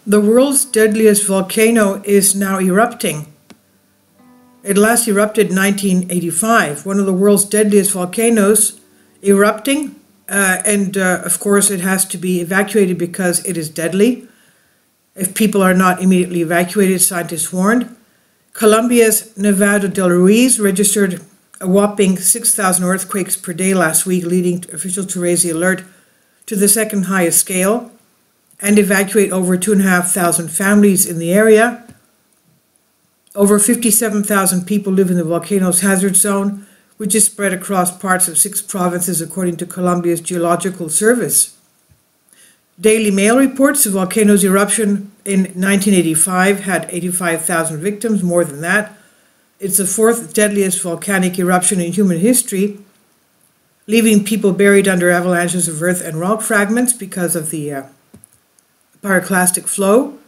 The world's deadliest volcano is now erupting. It last erupted in 1985, one of the world's deadliest volcanoes erupting, and of course it has to be evacuated because it is deadly. If people are not immediately evacuated, scientists warned. Colombia's Nevado del Ruiz registered a whopping 6,000 earthquakes per day last week, leading officials to raise the alert to the second highest scale and evacuate over 2,500 families in the area. Over 57,000 people live in the volcano's hazard zone, which is spread across parts of 6 provinces, according to Colombia's Geological Service. Daily Mail reports the volcano's eruption in 1985 had 85,000 victims, more than that. It's the 4th deadliest volcanic eruption in human history, leaving people buried under avalanches of earth and rock fragments because of the pyroclastic flow.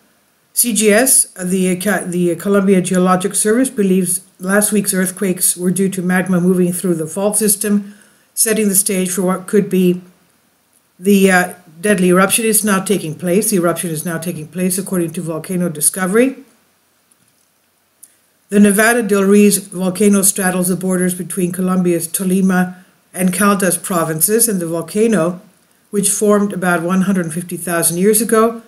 CGS, the Colombia Geologic Service, believes last week's earthquakes were due to magma moving through the fault system, setting the stage for what could be the deadly eruption. Is now taking place. The eruption is now taking place, according to Volcano Discovery. The Nevado del Ruiz volcano straddles the borders between Colombia's Tolima and Caldas provinces, and the volcano, which formed about 150,000 years ago,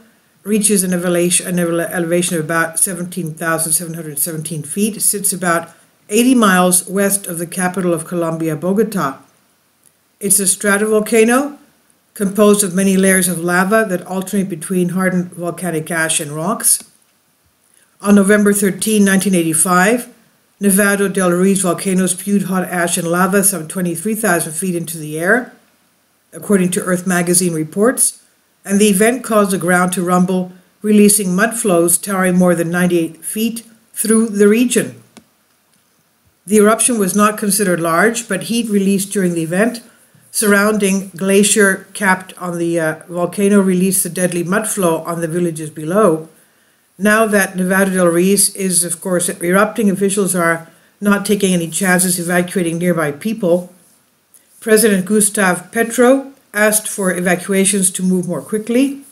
reaches an elevation of about 17,717 feet. It sits about 80 miles west of the capital of Colombia, Bogota. It's a stratovolcano composed of many layers of lava that alternate between hardened volcanic ash and rocks. On November 13, 1985, Nevado del Ruiz volcano spewed hot ash and lava some 23,000 feet into the air, according to Earth magazine reports, and the event caused the ground to rumble, releasing mud flows towering more than 98 feet through the region. The eruption was not considered large, but heat released during the event surrounding glacier capped on the volcano released the deadly mud flow on the villages below. Now that Nevado del Ruiz is, of course, erupting, officials are not taking any chances evacuating nearby people. President Gustavo Petro asked for evacuations to move more quickly.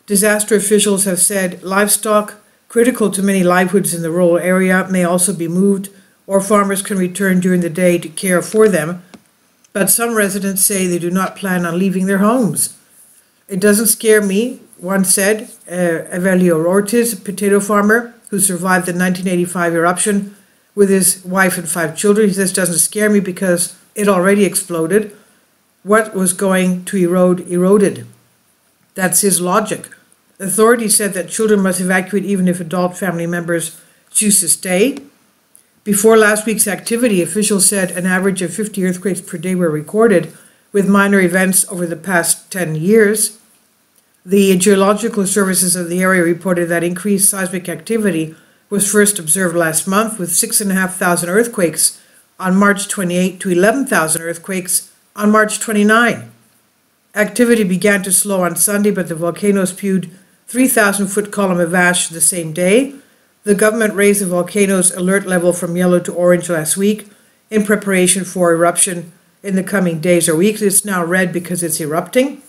Disaster officials have said livestock, critical to many livelihoods in the rural area, may also be moved, or farmers can return during the day to care for them. But some residents say they do not plan on leaving their homes. It doesn't scare me, one said. Evelio Ortiz, a potato farmer who survived the 1985 eruption with his wife and 5 children. He says, it doesn't scare me because it already exploded. What was going to erode, eroded. That's his logic. Authorities said that children must evacuate even if adult family members choose to stay. Before last week's activity, officials said an average of 50 earthquakes per day were recorded, with minor events over the past 10 years. The geological services of the area reported that increased seismic activity was first observed last month, with 6,500 earthquakes on March 28 to 11,000 earthquakes on March 29. Activity began to slow on Sunday, but the volcano spewed 3,000-foot column of ash the same day. The government raised the volcano's alert level from yellow to orange last week in preparation for eruption in the coming days or weeks. It's now red because it's erupting.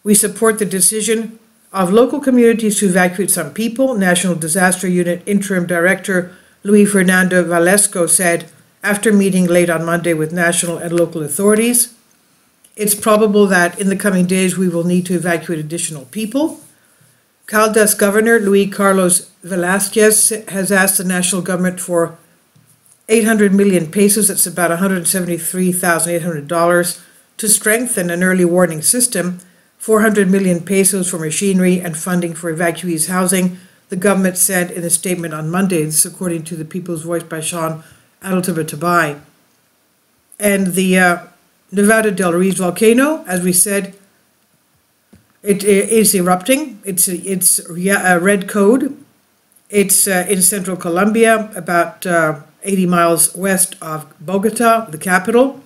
We support the decision of local communities to evacuate some people, National Disaster Unit Interim Director Luis Fernando Valesco said after meeting late on Monday with national and local authorities. It's probable that in the coming days we will need to evacuate additional people. Caldas Governor Luis Carlos Velázquez has asked the national government for 800 million pesos, that's about $173,800, to strengthen an early warning system, 400 million pesos for machinery and funding for evacuees' housing, the government said in a statement on Monday. This is according to the People's Voice by Sean Adeltabatabai. And the Nevado del Ruiz volcano, as we said, it is erupting. It's a red code. It's in central Colombia, about 80 miles west of Bogota, the capital.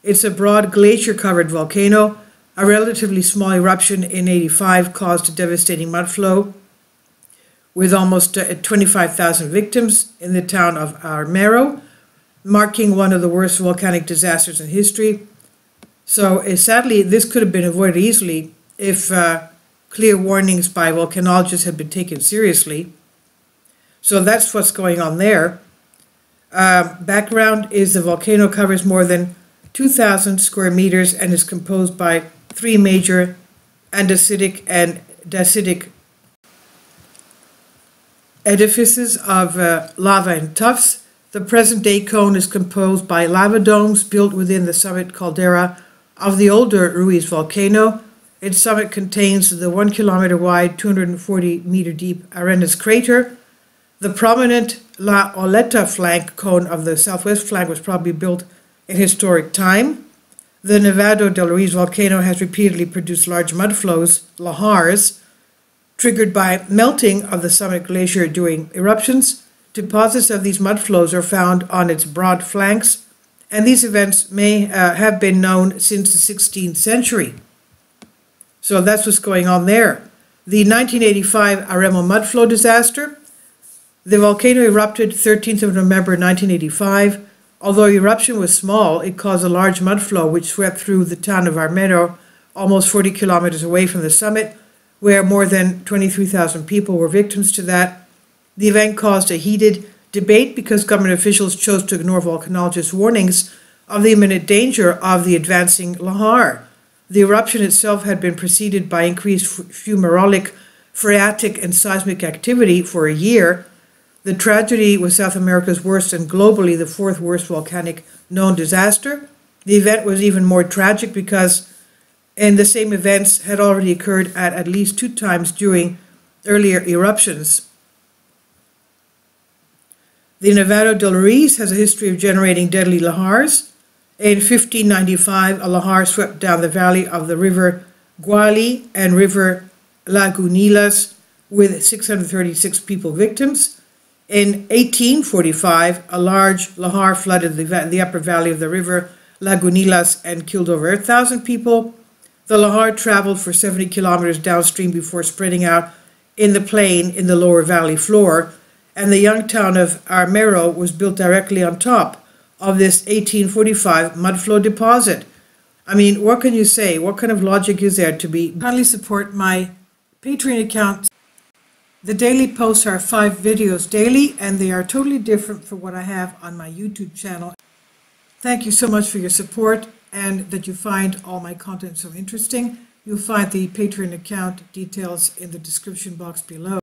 It's a broad glacier-covered volcano. A relatively small eruption in 85 caused a devastating mud flow with almost 25,000 victims in the town of Armero, marking one of the worst volcanic disasters in history. So sadly, this could have been avoided easily if clear warnings by volcanologists had been taken seriously. So that's what's going on there. Background is the volcano covers more than 2,000 square meters and is composed by three major andesitic and dacitic edifices of lava and tuffs. The present-day cone is composed by lava domes built within the summit caldera of the older Ruiz volcano. Its summit contains the 1 kilometer wide, 240 meter deep Arenas crater. The prominent La Oleta flank cone of the southwest flank was probably built in historic time. The Nevado del Ruiz volcano has repeatedly produced large mud flows, lahars, triggered by melting of the summit glacier during eruptions. Deposits of these mud flows are found on its broad flanks, and these events may have been known since the 16th century. So that's what's going on there. The 1985 Aremo mudflow disaster. The volcano erupted 13th of November 1985. Although eruption was small, it caused a large mudflow which swept through the town of Armero, almost 40 kilometers away from the summit, where more than 23,000 people were victims to that. The event caused a heated debate because government officials chose to ignore volcanologists' warnings of the imminent danger of the advancing lahar. The eruption itself had been preceded by increased fumarolic, phreatic, and seismic activity for a year. The tragedy was South America's worst and globally the fourth worst volcanic known disaster. The event was even more tragic because the same events had already occurred at least 2 times during earlier eruptions. The Nevado del Ruiz has a history of generating deadly lahars. In 1595, a lahar swept down the valley of the river Guali and river Lagunitas with 636 people victims. In 1845, a large lahar flooded the upper valley of the river Lagunitas and killed over 8,000 people. The lahar traveled for 70 kilometers downstream before spreading out in the plain in the lower valley floor, and the young town of Armero was built directly on top of this 1845 mudflow deposit. I mean, what can you say? What kind of logic is there to be? Kindly support my Patreon account. The daily posts are 5 videos daily, and they are totally different from what I have on my YouTube channel. Thank you so much for your support and that you find all my content so interesting. You'll find the Patreon account details in the description box below.